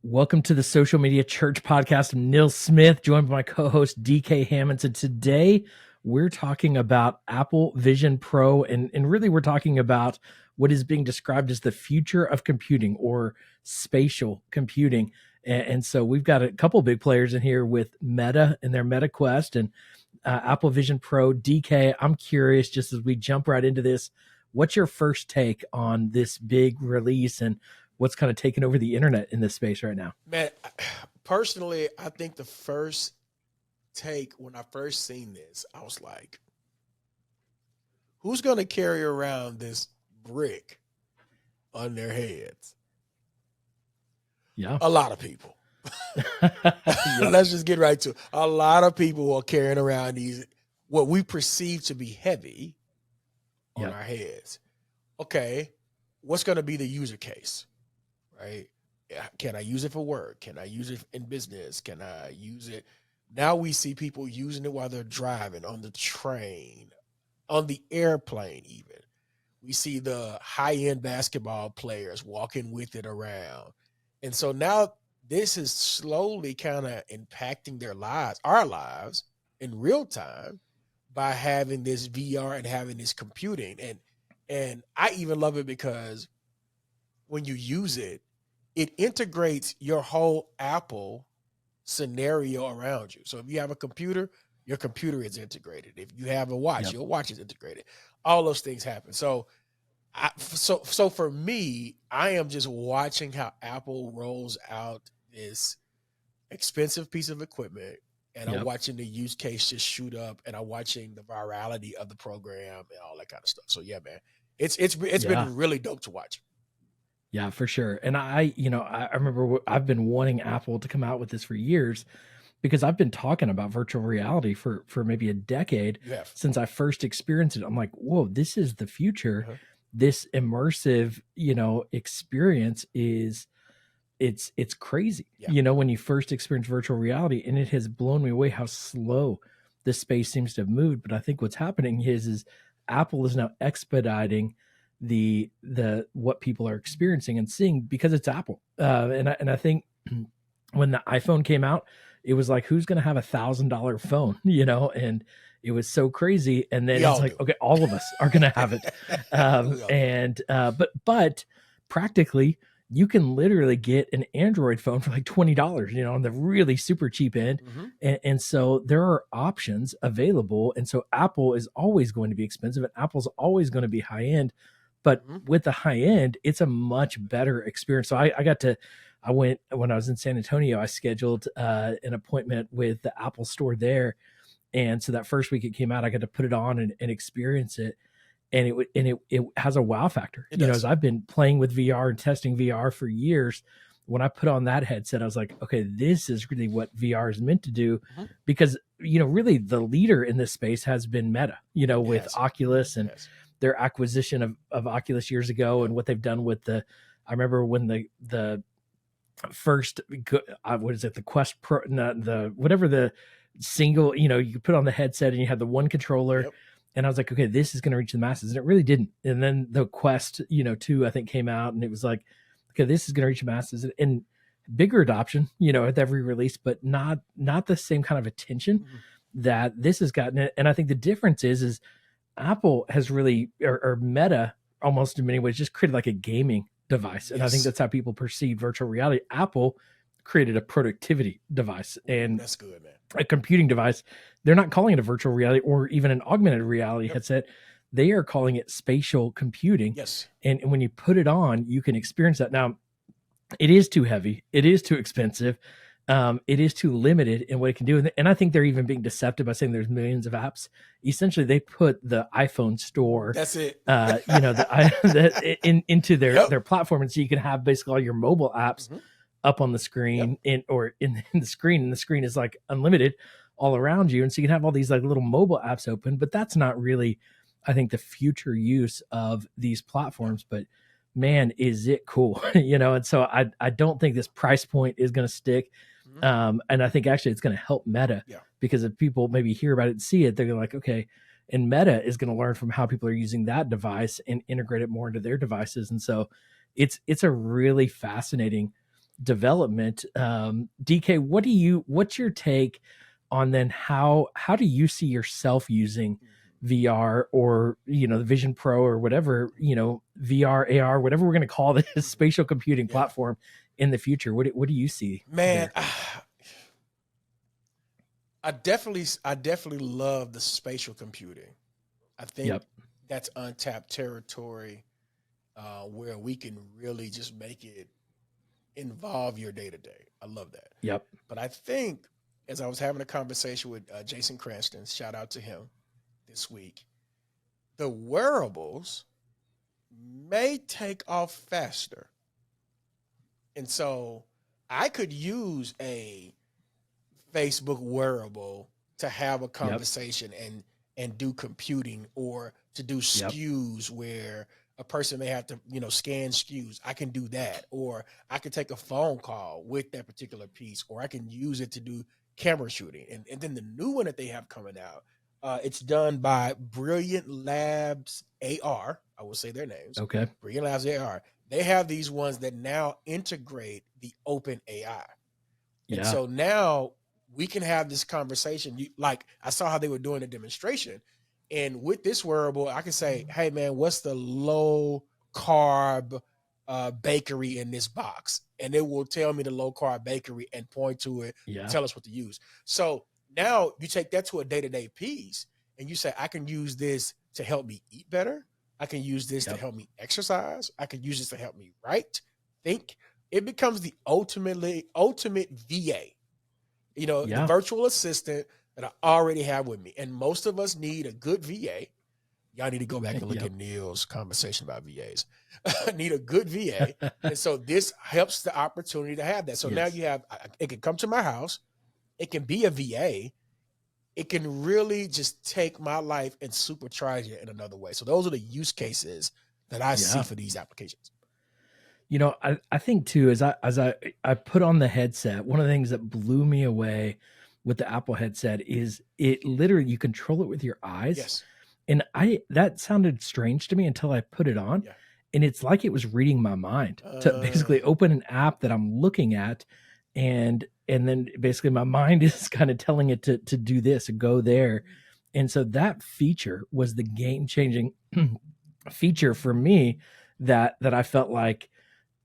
Welcome to the Social Media Church podcast. I'm Nils Smith, joined by my co-host DK Hammonds. And today we're talking about Apple Vision Pro. And really we're talking about what is being described as the future of computing or spatial computing. And so we've got a couple big players in here with Meta and their Meta Quest and Apple Vision Pro. DK, I'm curious, just as we jump right into this, what's your first take on this big release and what's kind of taking over the internet in this space right now? Man, personally, I think the first take when I first seen this, I was like, who's going to carry around this brick on their heads? Yeah. A lot of people. Let's just get right to it. A lot of people are carrying around these, what we perceive to be heavy on our heads. Okay, what's going to be the user case? Right? Can I use it for work? Can I use it in business? Can I use it? Now we see people using it while they're driving, on the train, on the airplane even. We see the high-end basketball players walking with it around. And so now this is slowly kind of impacting their lives, our lives, in real time by having this VR and having this computing. And I even love it because when you use it, it integrates your whole Apple scenario around you. So if you have a computer, your computer is integrated. If you have a watch, your watch is integrated. All those things happen. So for me, I am just watching how Apple rolls out this expensive piece of equipment, and I'm watching the use case just shoot up, and I'm watching the virality of the program and all that kind of stuff. So yeah, man, it's been really dope to watch. Yeah, for sure. And I remember I've been wanting Apple to come out with this for years because I've been talking about virtual reality for maybe a decade since I first experienced it. I'm like, whoa, this is the future. This immersive, experience is it's crazy. When you first experience virtual reality, and it has blown me away how slow this space seems to have moved. But I think what's happening is Apple is now expediting the what people are experiencing and seeing because it's Apple. And I think when the iPhone came out, it was like, who's going to have $1,000 phone, and it was so crazy. And then it's like, okay, all of us are going to have it. But practically you can literally get an Android phone for like $20, on the really super cheap end. And so there are options available. And so Apple is always going to be expensive and Apple's always going to be high end. But with the high end, it's a much better experience. So I went when I was in San Antonio, I scheduled an appointment with the Apple store there. And so that first week it came out, I got to put it on and experience it. And it has a wow factor. As I've been playing with VR and testing VR for years, when I put on that headset, I was like, okay, this is really what VR is meant to do. Because, really the leader in this space has been Meta, with Oculus and their acquisition of Oculus years ago and what they've done with I remember when the first, what is it? The Quest Pro, whatever the single, you could put on the headset and you had the one controller. And I was like, okay, this is going to reach the masses. And it really didn't. And then the Quest, 2, I think came out and it was like, okay, this is going to reach the masses and bigger adoption, with every release, but not the same kind of attention that this has gotten. And I think the difference is Apple has really, or Meta almost in many ways, just created like a gaming device. And I think that's how people perceive virtual reality. Apple created a productivity device and that's good, man. A computing device. They're not calling it a virtual reality or even an augmented reality headset. They are calling it spatial computing. And when you put it on, you can experience that. Now, it is too heavy. It is too expensive. It is too limited in what it can do. And I think they're even being deceptive by saying there's millions of apps. Essentially, they put the iPhone store, that's it, into their platform. And so you can have basically all your mobile apps up on the screen in the screen. And the screen is like unlimited all around you. And so you can have all these like little mobile apps open, but that's not really, I think, the future use of these platforms. But man, is it cool, And so I don't think this price point is going to stick. And I think actually it's going to help Meta because if people maybe hear about it and see it, they're like, okay, and Meta is going to learn from how people are using that device and integrate it more into their devices. And so it's a really fascinating development. DK, what's your take on then how do you see yourself using VR, or the Vision Pro, or whatever, VR, AR, whatever we're going to call this spatial computing platform in the future? What do you see, man? I definitely love the spatial computing. I think that's untapped territory, where we can really just make it involve your day to day. I love that. Yep. But I think, as I was having a conversation with Jason Cranston, shout out to him this week, the wearables may take off faster. And so I could use a Facebook wearable to have a conversation and do computing, or to do SKUs where a person may have to, scan SKUs. I can do that. Or I can take a phone call with that particular piece, or I can use it to do camera shooting. And then the new one that they have coming out, it's done by Brilliant Labs AR. I will say their names. Okay. Brilliant Labs AR. They have these ones that now integrate the open AI. And so now we can have this conversation. Like, I saw how they were doing a demonstration. And with this wearable, I can say, hey, man, what's the low carb bakery in this box? And it will tell me the low carb bakery and point to it, tell us what to use. So now you take that to a day-to-day piece, and you say, I can use this to help me eat better. I can use this to help me exercise. I can use this to help me write, think. It becomes the ultimate VA, the virtual assistant that I already have with me. And most of us need a good VA. Y'all need to go back and look at Neil's conversation about VAs. Need a good VA. And so this helps the opportunity to have that. So now you have, it can come to my house. It can be a VA. It can really just take my life and supercharge it in another way. So those are the use cases that I see for these applications. I think too, as I put on the headset, one of the things that blew me away with the Apple headset is it literally, you control it with your eyes. Yes. And that sounded strange to me until I put it on. And it's like it was reading my mind to basically open an app that I'm looking at, and then basically my mind is kind of telling it to do this and go there. And so that feature was the game-changing feature for me that I felt like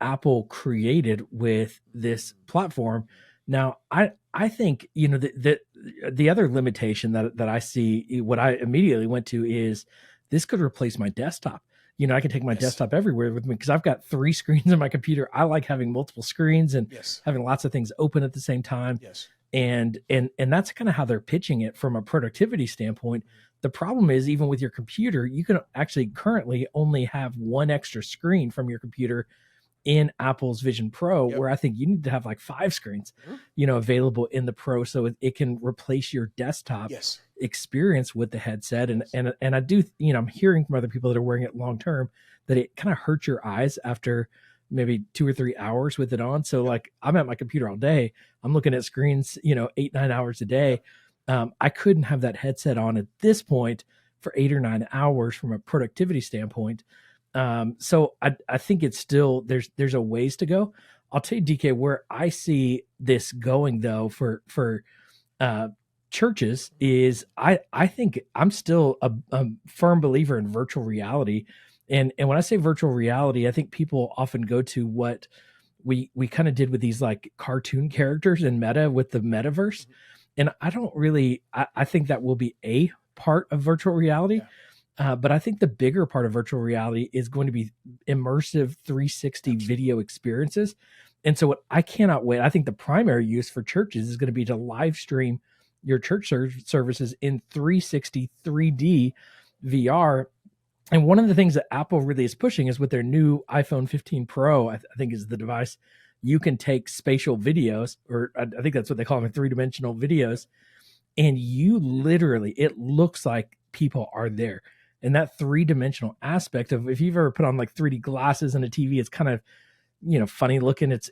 Apple created with this platform. Now, I think, the other limitation that I see, what I immediately went to is this could replace my desktop. I can take my desktop everywhere with me because I've got 3 screens on my computer. I like having multiple screens and having lots of things open at the same time. And that's kind of how they're pitching it from a productivity standpoint. The problem is, even with your computer, you can actually currently only have 1 extra screen from your computer in Apple's Vision Pro, where I think you need to have like 5 screens, available in the Pro, so it can replace your desktop experience with the headset. And I do, I'm hearing from other people that are wearing it long term that it kind of hurts your eyes after maybe 2 or 3 hours with it on. So like, I'm at my computer all day, I'm looking at screens, 8, 9 hours a day. I couldn't have that headset on at this point for 8 or 9 hours from a productivity standpoint. So I think it's still, there's a ways to go. I'll tell you, DK, where I see this going though for churches is I think I'm still a firm believer in virtual reality. And when I say virtual reality, I think people often go to what we kind of did with these like cartoon characters in Meta with the metaverse. And I don't really, I think that will be a part of virtual reality. But I think the bigger part of virtual reality is going to be immersive 360 video experiences. And so what I cannot wait, I think the primary use for churches is going to be to live stream your church services in 360 3D VR. And one of the things that Apple really is pushing is with their new iPhone 15 Pro, I think is the device, you can take spatial videos, or I think that's what they call them, 3-dimensional videos. And you literally, it looks like people are there. And that 3-dimensional aspect of, if you've ever put on like 3D glasses and a TV, it's kind of, funny looking. It's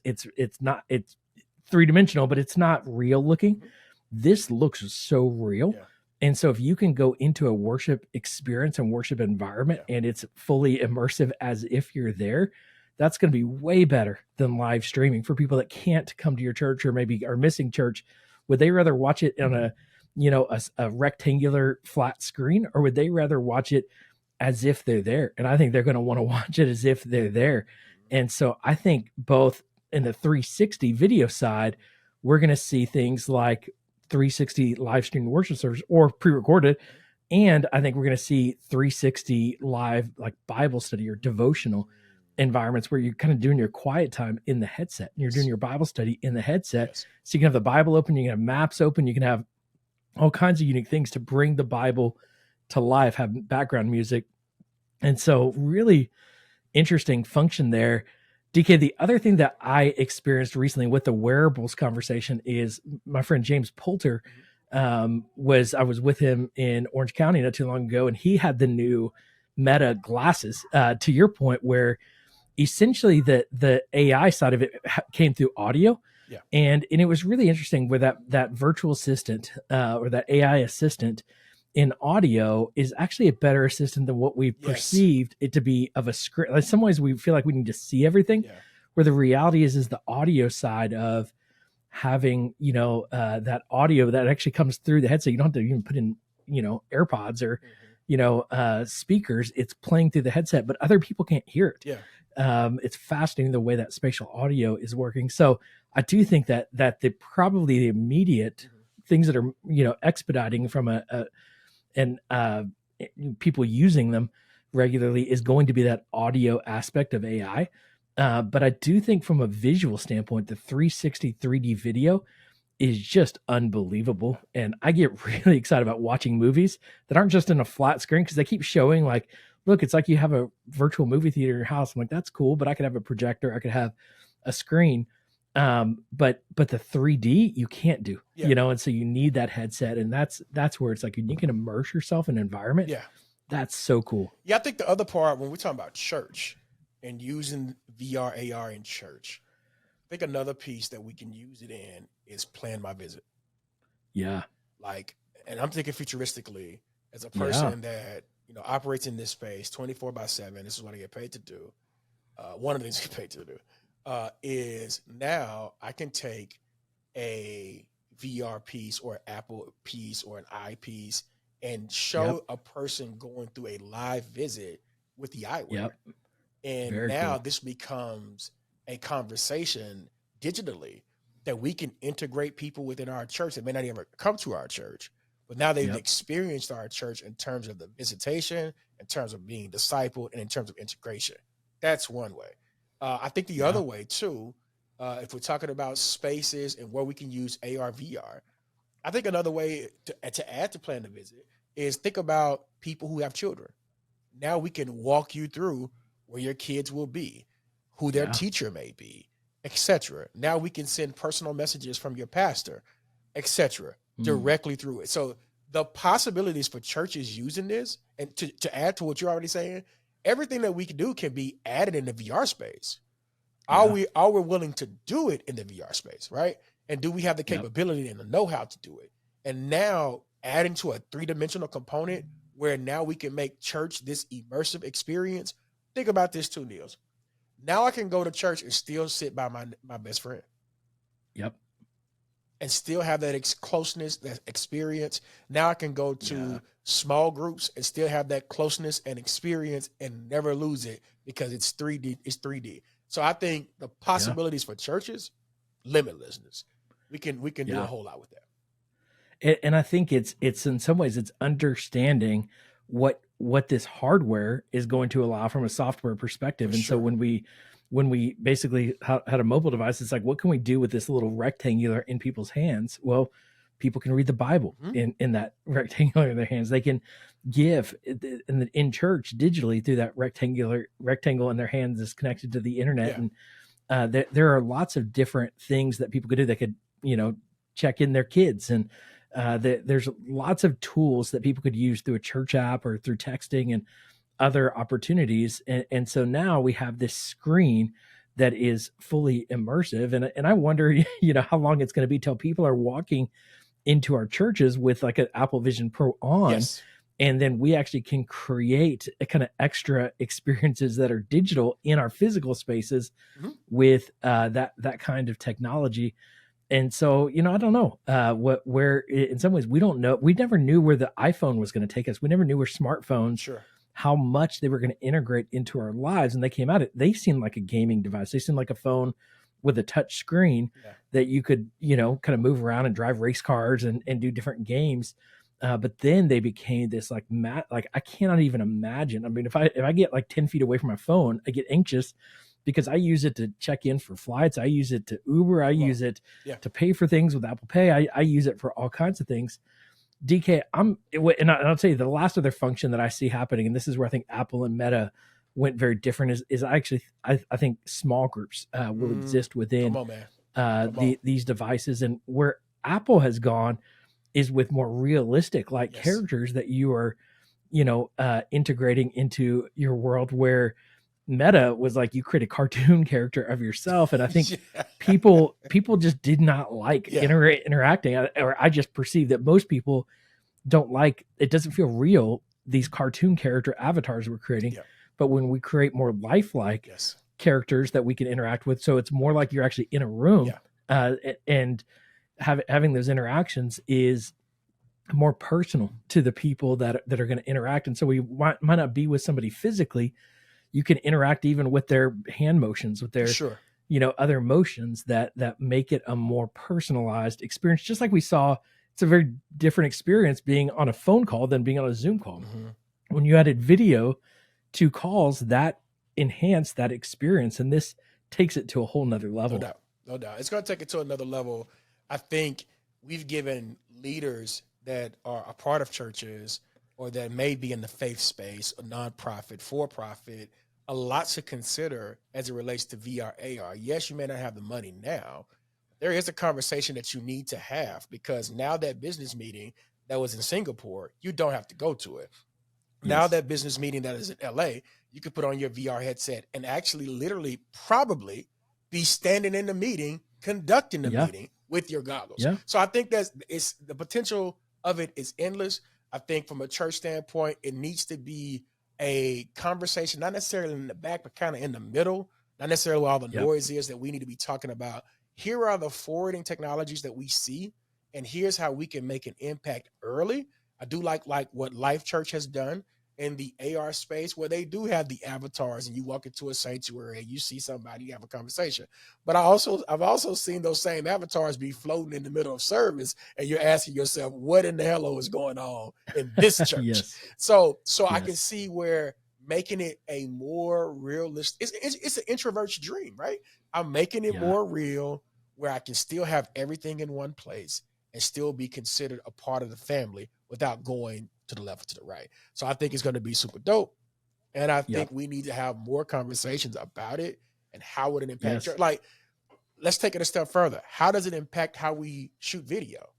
3-dimensional, but it's not real looking. This looks so real. And so if you can go into a worship experience and worship environment and it's fully immersive as if you're there, that's going to be way better than live streaming for people that can't come to your church or maybe are missing church. Would they rather watch it on a rectangular flat screen, or would they rather watch it as if they're there? And I think they're going to want to watch it as if they're there. And so I think both in the 360 video side, we're going to see things like 360 live stream worship service or pre-recorded. And I think we're going to see 360 live, like Bible study or devotional environments where you're kind of doing your quiet time in the headset and you're doing your Bible study in the headset. Yes. So you can have the Bible open, you can have maps open, you can have all kinds of unique things to bring the Bible to life, have background music. And so really interesting function there. DK, the other thing that I experienced recently with the wearables conversation is my friend James Poulter I was with him in Orange County not too long ago, and he had the new Meta glasses, to your point, where essentially the AI side of it came through audio. Yeah. And it was really interesting where that virtual assistant or that AI assistant in audio is actually a better assistant than what we perceived it to be of a script. In some ways, we feel like we need to see everything, where the reality is the audio side of having, that audio that actually comes through the headset. You don't have to even put in, AirPods or, speakers. It's playing through the headset, but other people can't hear it. Yeah. It's fascinating the way that spatial audio is working. So I do think that probably the immediate things that are, expediting from people using them regularly is going to be that audio aspect of AI. But I do think from a visual standpoint, the 360 3D video is just unbelievable. And I get really excited about watching movies that aren't just in a flat screen, because they keep showing like, look, it's like you have a virtual movie theater in your house. I'm like, that's cool, but I could have a projector, I could have a screen. But the 3D you can't do, and so you need that headset, and that's where it's like you can immerse yourself in an environment. Yeah. That's so cool. Yeah. I think the other part, when we're talking about church and using VR, AR in church, I think another piece that we can use it in is plan my visit. Yeah. And I'm thinking futuristically as a person that, operates in this space 24/7. This is what I get paid to do. One of the things I get paid to do is now I can take a VR piece or an Apple piece or an eyepiece and show a person going through a live visit with the eyewear. Yep. And Very now cool. this becomes a conversation digitally that we can integrate people within our church that may not ever come to our church, but now they've experienced our church in terms of the visitation, in terms of being discipled, and in terms of integration. That's one way. I think the other way too, if we're talking about spaces and where we can use AR, VR, I think another way to add to plan the visit is think about people who have children. Now we can walk you through where your kids will be, who their teacher may be, etc. Now we can send personal messages from your pastor, etc., directly through it. So the possibilities for churches using this, and to add to what you're already saying, everything that we can do can be added in the VR space. Are we willing to do it in the VR space, right? And do we have the capability and the know-how to do it? And now adding to a three-dimensional component where now we can make church this immersive experience. Think about this too, Nils. Now I can go to church and still sit by my best friend. Yep. And still have that closeness, that experience. Now I can go to small groups and still have that closeness and experience and never lose it because it's 3D. It's 3D. So I think the possibilities for churches, limitlessness. We can do a whole lot with that. And I think it's in some ways it's understanding what this hardware is going to allow from a software perspective. So when we basically had a mobile device, it's like, what can we do with this little rectangular in people's hands? Well, people can read the Bible in that rectangular in their hands. They can give in church digitally through that rectangle in their hands is connected to the internet. And there are lots of different things that people could do. They could, check in their kids, and there's lots of tools that people could use through a church app or through texting and other opportunities. And so now we have this screen that is fully immersive. And I wonder, how long it's going to be till people are walking into our churches with like an Apple Vision Pro on And then we actually can create a kind of extra experiences that are digital in our physical spaces with that kind of technology. And so, I don't know where in some ways we don't know. We never knew where the iPhone was going to take us. We never knew where smartphones, how much they were going to integrate into our lives. And they came out, they seemed like a gaming device. They seemed like a phone with a touch screen that you could, kind of move around and drive race cars and do different games. But then they became this like I cannot even imagine. I mean, if I get like 10 feet away from my phone, I get anxious because I use it to check in for flights. I use it to Uber. I use it to pay for things with Apple Pay. I use it for all kinds of things. DK, and I'll tell you the last other function that I see happening, and this is where I think Apple and Meta went very different, is I think small groups will exist within these devices. And where Apple has gone is with more realistic characters that you are, integrating into your world, where Meta was like you create a cartoon character of yourself. And I think people just did not like interacting, or I just perceive that most people don't like, it doesn't feel real, these cartoon character avatars we're creating. But when we create more lifelike characters that we can interact with, so it's more like you're actually in a room, and having those interactions is more personal to the people that are going to interact. And so we might not be with somebody physically. You can interact even with their hand motions, with their, other motions that make it a more personalized experience. Just like we saw, it's a very different experience being on a phone call than being on a Zoom call. When you added video to calls, that enhanced that experience. And this takes it to a whole nother level. No doubt. It's going to take it to another level. I think we've given leaders that are a part of churches or that may be in the faith space, a nonprofit, for-profit, a lot to consider as it relates to VR, AR. Yes, you may not have the money now. There is a conversation that you need to have, because now that business meeting that was in Singapore, you don't have to go to it. Now that business meeting that is in LA, you could put on your VR headset and actually literally probably be standing in the meeting, conducting the meeting with your goggles. So I think it's the potential of it is endless. I think from a church standpoint, it needs to be a conversation, not necessarily in the back, but kind of in the middle, not necessarily where all the noise is, that we need to be talking about. Here are the forwarding technologies that we see, and here's how we can make an impact early. I do like what Life Church has done in the AR space, where they do have the avatars and you walk into a sanctuary and you see somebody, you have a conversation. But I've also seen those same avatars be floating in the middle of service, and you're asking yourself, what in the hell is going on in this church? So I can see where making it a more realistic, it's an introvert's dream, right? I'm making it more real, where I can still have everything in one place and still be considered a part of the family without going to the left or to the right. So I think it's going to be super dope. And I think we need to have more conversations about it and how would it impact church. Like, let's take it a step further. How does it impact how we shoot video?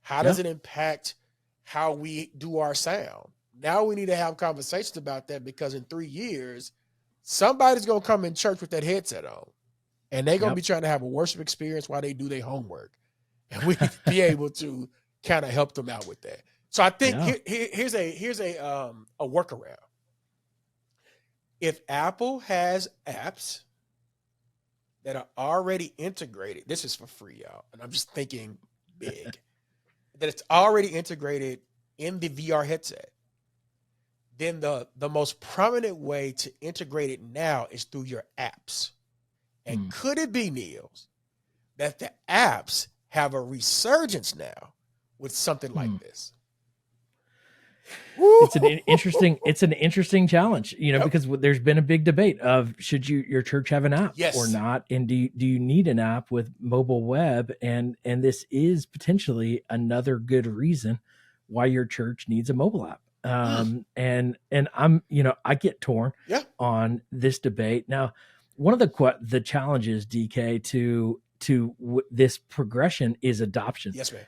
How does it impact how we do our sound? Now we need to have conversations about that, because in 3 years, somebody's going to come in church with that headset on, and they're going to be trying to have a worship experience while they do their homework. And we need to be able to kind of help them out with that. So I think here's a workaround. If Apple has apps that are already integrated, this is for free, y'all, and I'm just thinking big, that it's already integrated in the VR headset, then the most prominent way to integrate it now is through your apps. And could it be, Nils, that the apps have a resurgence now with something like this? It's an interesting challenge, because there's been a big debate of should your church have an app or not, and do you need an app with mobile web, and this is potentially another good reason why your church needs a mobile app. And I'm I get torn on this debate. Now, one of the challenges, DK, to this progression is adoption. Yes, man.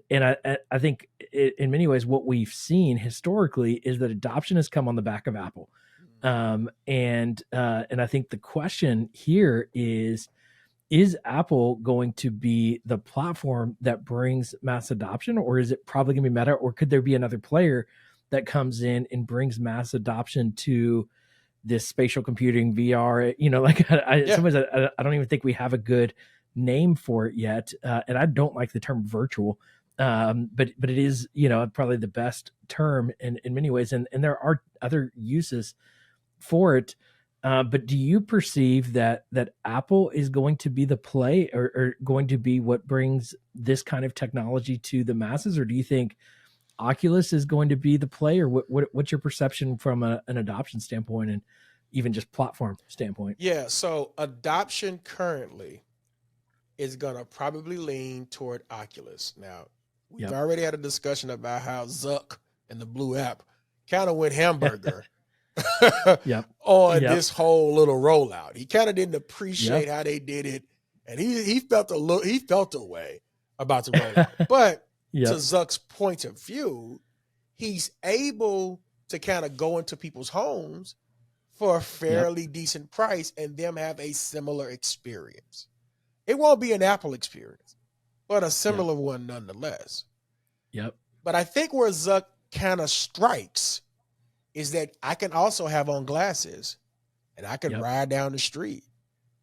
And I think in many ways what we've seen historically is that adoption has come on the back of Apple. And I think the question here is Apple going to be the platform that brings mass adoption, or is it probably going to be Meta, or could there be another player that comes in and brings mass adoption to this spatial computing VR. You know, like sometimes I don't even think we have a good name for it yet, and I don't like the term virtual, but it is, you know, probably the best term in many ways, and there are other uses for it. But do you perceive that Apple is going to be the play, or going to be what brings this kind of technology to the masses, or do you think Oculus is going to be the play, or what's your perception from an adoption standpoint and even just platform standpoint? Yeah, so adoption currently is gonna probably lean toward Oculus. Now, we've already had a discussion about how Zuck and the Blue app kind of went hamburger on this whole little rollout. He kind of didn't appreciate how they did it, and he felt a way about the rollout. But to Zuck's point of view, he's able to kind of go into people's homes for a fairly decent price and them have a similar experience. It won't be an Apple experience, but a similar one nonetheless. But I think where Zuck kind of strikes is that I can also have on glasses and I can ride down the street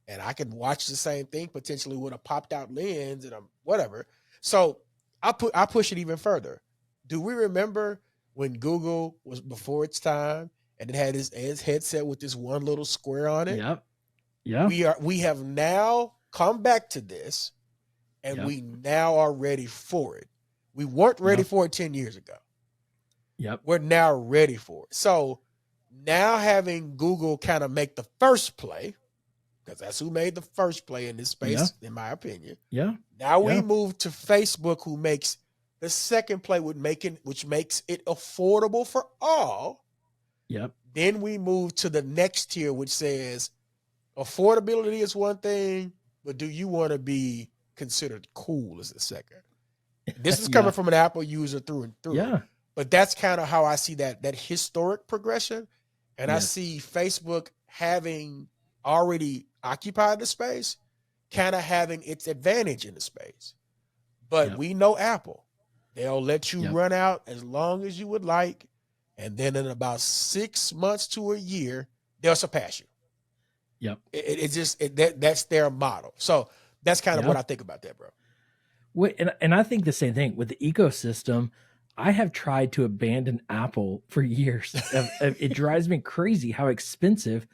and I can watch the same thing potentially with a popped out lens and whatever. So I push it even further. Do we remember when Google was before its time and it had his headset with this one little square on it? We have now come back to this, and we now are ready for it. We weren't ready for it 10 years ago. We're now ready for it. So now having Google kind of make the first play, because that's who made the first play in this space, in my opinion. Now we move to Facebook, who makes the second play which makes it affordable for all. Then we move to the next tier, which says affordability is one thing, but do you want to be considered cool as the second? This is coming from an Apple user through and through. But that's kind of how I see that historic progression. And I see Facebook having already occupied the space, kind of having its advantage in the space. But we know Apple. They'll let you run out as long as you would like. And then in about 6 months to a year, they'll surpass you. That's their model. So that's kind of what I think about that, bro. And I think the same thing with the ecosystem. I have tried to abandon Apple for years. It drives me crazy how expensive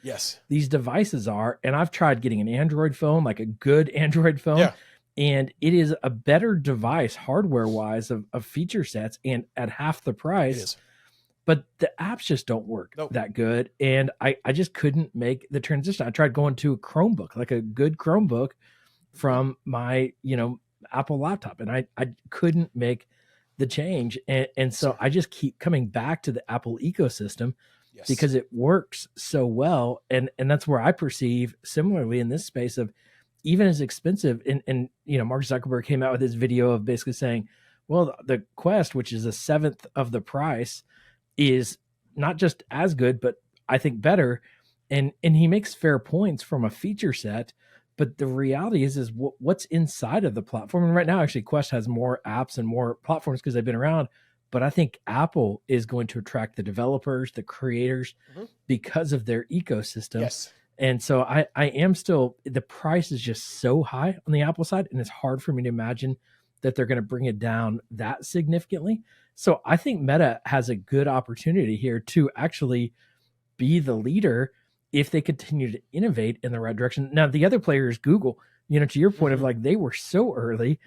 these devices are. And I've tried getting an Android phone, like a good Android phone. And it is a better device hardware wise of feature sets and at half the price. But the apps just don't work that good. And I just couldn't make the transition. I tried going to a Chromebook, like a good Chromebook from my, Apple laptop. And I couldn't make the change. And so I just keep coming back to the Apple ecosystem because it works so well. And that's where I perceive similarly in this space of even as expensive. And Mark Zuckerberg came out with his video of basically saying, well, the Quest, which is a seventh of the price, is not just as good, but I think better. And he makes fair points from a feature set. But the reality is what's inside of the platform. And right now, actually, Quest has more apps and more platforms because they've been around. But I think Apple is going to attract the developers, the creators, because of their ecosystem. And so I am still, the price is just so high on the Apple side. And it's hard for me to imagine that they're going to bring it down that significantly. So I think Meta has a good opportunity here to actually be the leader if they continue to innovate in the right direction. Now, the other player is Google, to your point of like, they were so early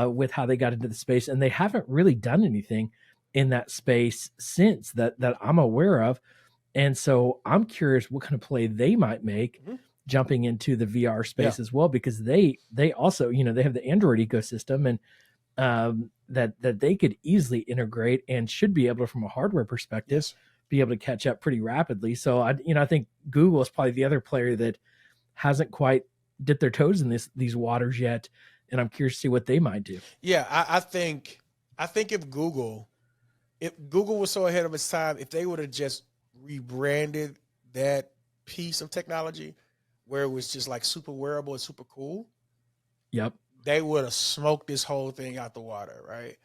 with how they got into the space, and they haven't really done anything in that space since that I'm aware of. And so I'm curious what kind of play they might make jumping into the VR space as well, because they also, they have the Android ecosystem and that they could easily integrate and should be able to, from a hardware perspective, be able to catch up pretty rapidly. So I think Google is probably the other player that hasn't quite dipped their toes in these waters yet, and I'm curious to see what they might do. Yeah, I think if Google was so ahead of its time, if they would have just rebranded that piece of technology where it was just like super wearable and super cool, they would have smoked this whole thing out the water, right?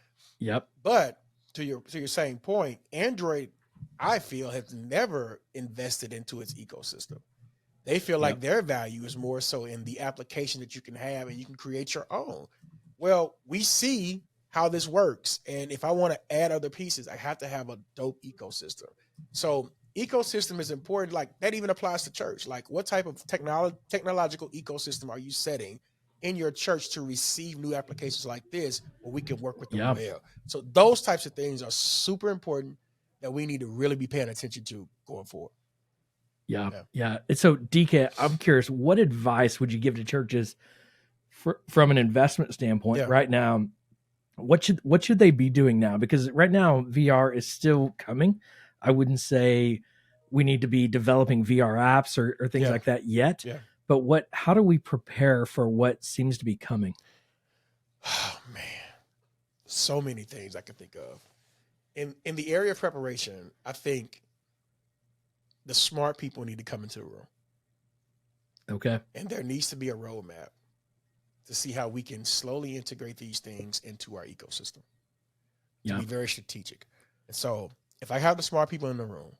But to your same point, Android, I feel, has never invested into its ecosystem. They feel like their value is more so in the application that you can have and you can create your own. Well, we see how this works. And if I want to add other pieces, I have to have a dope ecosystem. So ecosystem is important. Like that even applies to church. Like what type of technological ecosystem are you setting in your church to receive new applications like this where we can work with them well? So those types of things are super important that we need to really be paying attention to going forward. Yeah. So DK, I'm curious, what advice would you give to churches from an investment standpoint right now? What should they be doing now? Because right now VR is still coming. I wouldn't say we need to be developing VR apps or things like that yet. But how do we prepare for what seems to be coming? Oh man, so many things I can think of. In the area of preparation, I think the smart people need to come into the room. Okay. And there needs to be a roadmap to see how we can slowly integrate these things into our ecosystem. To be very strategic. And so if I have the smart people in the room,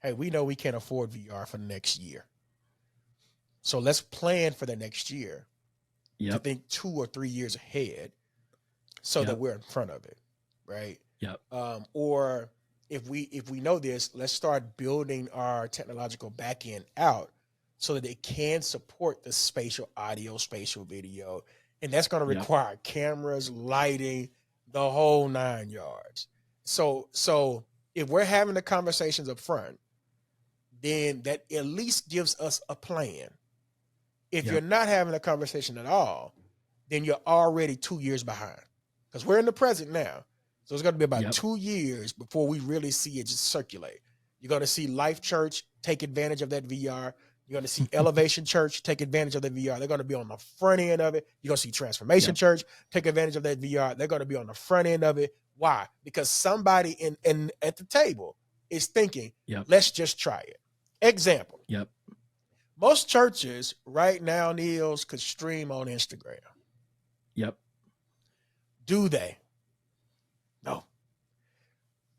hey, we know we can't afford VR for the next year. So let's plan for the next year. To think 2 or 3 years ahead so that we're in front of it. Right. Or if we know this, let's start building our technological backend out so that it can support the spatial audio, spatial video. And that's going to require cameras, lighting, the whole 9 yards. So if we're having the conversations up front, then that at least gives us a plan. If you're not having a conversation at all, then you're already 2 years behind because we're in the present now. So it's going to be about 2 years before we really see it just circulate. You're going to see Life Church take advantage of that VR. You're going to see Elevation Church take advantage of the VR. They're going to be on the front end of it. You're going to see Transformation Church take advantage of that VR. They're going to be on the front end of it. Why? Because somebody in at the table is thinking, let's just try it. Example. Most churches right now, Nils, could stream on Instagram. Do they? No.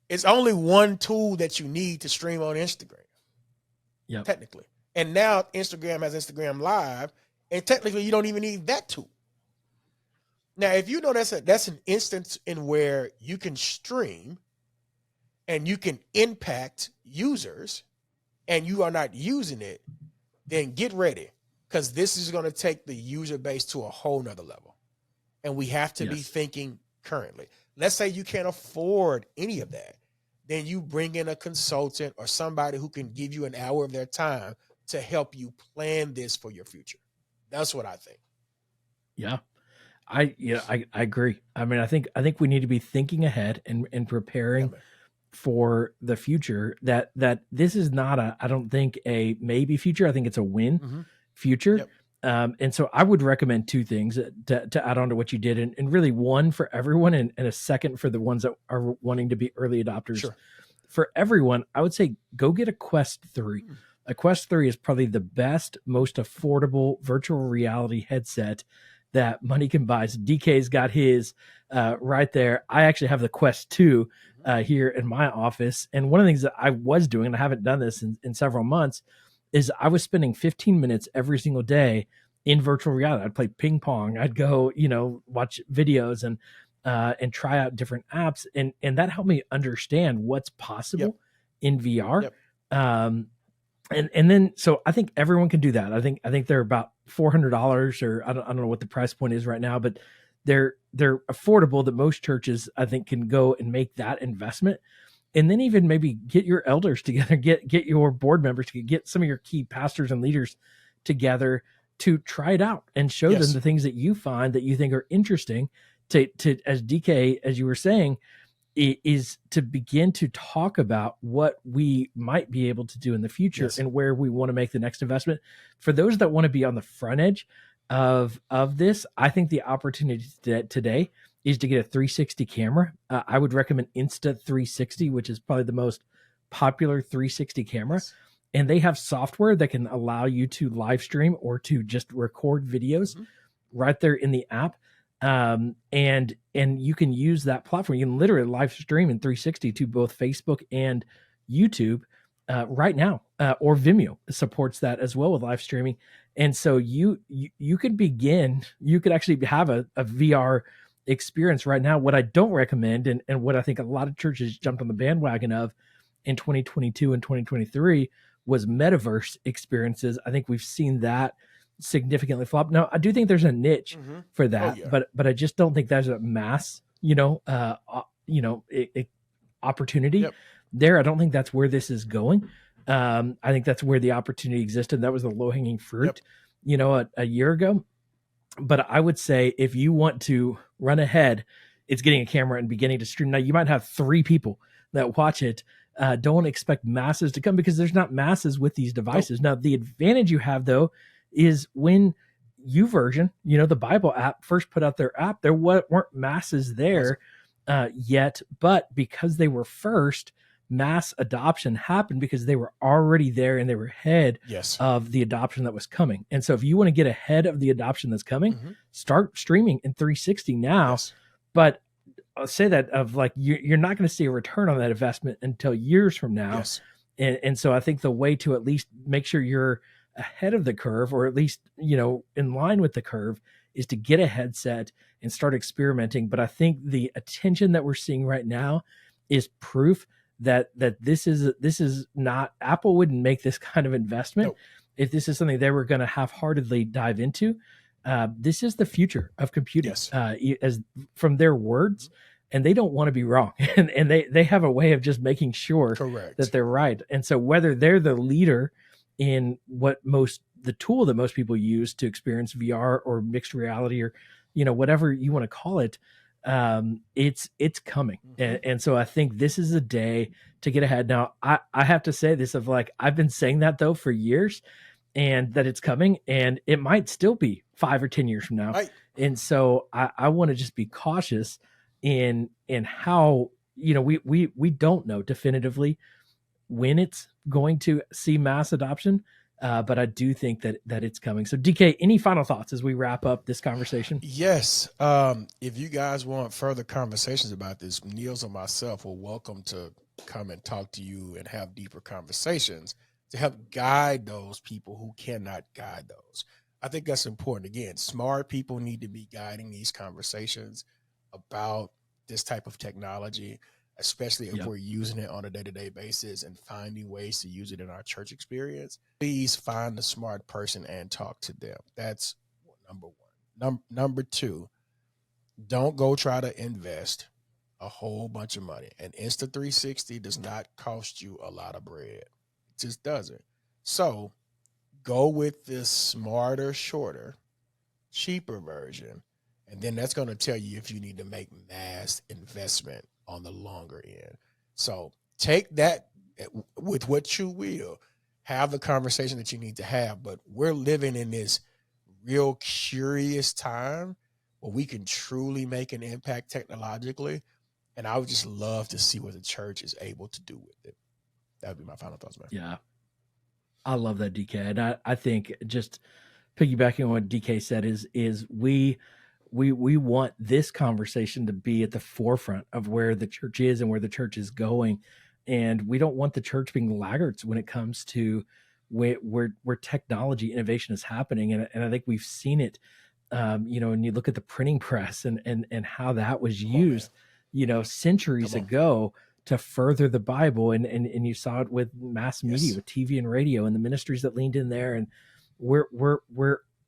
It's only one tool that you need to stream on Instagram. Technically. And now Instagram has Instagram Live, and technically you don't even need that tool. Now, if you know that's an instance in where you can stream and you can impact users and you are not using it, then get ready because this is going to take the user base to a whole nother level. And we have to be thinking currently. Let's say you can't afford any of that. Then you bring in a consultant or somebody who can give you an hour of their time to help you plan this for your future. That's what I think. I agree. I mean, I think we need to be thinking ahead and preparing for the future that this is not I don't think a maybe future. I think it's a win future. And so I would recommend 2 things to add on to what you did and really one for everyone and a second for the ones that are wanting to be early adopters. For everyone, I would say go get a Quest 3. A Quest 3 is probably the best, most affordable virtual reality headset that money can buy. So DK's got his right there. I actually have the Quest 2 here in my office. And one of the things that I was doing, and I haven't done this in several months, is I was spending 15 minutes every single day in virtual reality. I'd play ping pong. I'd go, watch videos and try out different apps. And that helped me understand what's possible in VR. And then, so I think everyone can do that. I think they're about $400 or I don't know what the price point is right now, but they're affordable that most churches I think can go and make that investment. And then even maybe get your elders together, get your board members to get some of your key pastors and leaders together to try it out and show them the things that you find that you think are interesting to as DK, as you were saying, is to begin to talk about what we might be able to do in the future and where we want to make the next investment. For those that want to be on the front edge of this, I think the opportunity today is to get a 360 camera. I would recommend Insta360, which is probably the most popular 360 camera. And they have software that can allow you to live stream or to just record videos right there in the app. And you can use that platform. You can literally live stream in 360 to both Facebook and YouTube right now, or Vimeo supports that as well with live streaming. And so you could begin, you could actually have a VR experience right now. What I don't recommend, and what I think a lot of churches jumped on the bandwagon of in 2022 and 2023, was metaverse experiences. I think we've seen that significantly flop. Now, I do think there's a niche for that, but I just don't think there's a mass, opportunity there. I don't think that's where this is going. I think that's where the opportunity existed. That was the low hanging fruit, a year ago. But I would say if you want to run ahead, it's getting a camera and beginning to stream. Now, you might have 3 people that watch it. Don't expect masses to come, because there's not masses with these devices. Now, the advantage you have, though, is when YouVersion, the Bible app, first put out their app, there weren't masses there yet. But because they were first, mass adoption happened because they were already there and they were ahead of the adoption that was coming. And so if you want to get ahead of the adoption that's coming, start streaming in 360 now. But I'll say that of like, you're not going to see a return on that investment until years from now. And so I think the way to at least make sure you're ahead of the curve, or at least, in line with the curve, is to get a headset and start experimenting. But I think the attention that we're seeing right now is proof that this is not, Apple wouldn't make this kind of investment if this is something they were going to half-heartedly dive into. This is the future of computing, as from their words, and they don't want to be wrong. and they have a way of just making sure that they're right. And so whether they're the leader in the tool that most people use to experience VR or mixed reality, or, whatever you want to call it, it's coming. And so I think this is a day to get ahead. Now, I have to say this, of like, I've been saying that though for years, and that it's coming, and it might still be 5 or 10 years from now. And so I want to just be cautious in how, we don't know definitively when it's going to see mass adoption. But I do think that it's coming. So DK, any final thoughts as we wrap up this conversation? Yes. If you guys want further conversations about this, Nils or myself will welcome to come and talk to you and have deeper conversations to help guide those people who cannot guide those. I think that's important. Again, smart people need to be guiding these conversations about this type of technology, especially if we're using it on a day-to-day basis and finding ways to use it in our church experience. Please find a smart person and talk to them. That's number one. Number 2, don't go try to invest a whole bunch of money. An Insta360 does not cost you a lot of bread. It just doesn't. So go with this smarter, shorter, cheaper version. And then that's going to tell you if you need to make mass investment on the longer end. So take that with what you will. Have the conversation that you need to have. But we're living in this real curious time where we can truly make an impact technologically. And I would just love to see what the church is able to do with it. That would be my final thoughts, man. Yeah. I love that, DK. And I think, just piggybacking on what DK said, is we want this conversation to be at the forefront of where the church is and where the church is going. And we don't want the church being laggards when it comes to where technology innovation is happening. And I think we've seen it, and you look at the printing press and how that was used, centuries ago to further the Bible. And you saw it with mass media, with TV and radio, and the ministries that leaned in there. And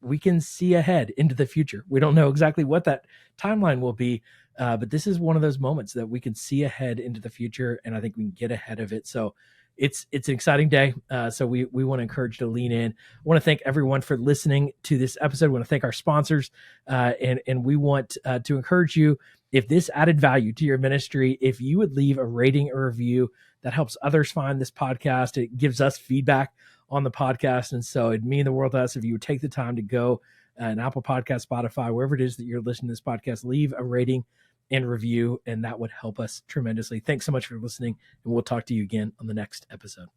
we can see ahead into the future. We don't know exactly what that timeline will be, but this is one of those moments that we can see ahead into the future, and I think we can get ahead of it. So it's an exciting day. So we want to encourage you to lean in. I want to thank everyone for listening to this episode. I want to thank our sponsors, and we want to encourage you, if this added value to your ministry, if you would leave a rating or review, that helps others find this podcast. It gives us feedback on the podcast. And so it'd mean the world to us if you would take the time to go an Apple Podcast, Spotify, wherever it is that you're listening to this podcast, leave a rating and review, and that would help us tremendously. Thanks so much for listening, and we'll talk to you again on the next episode.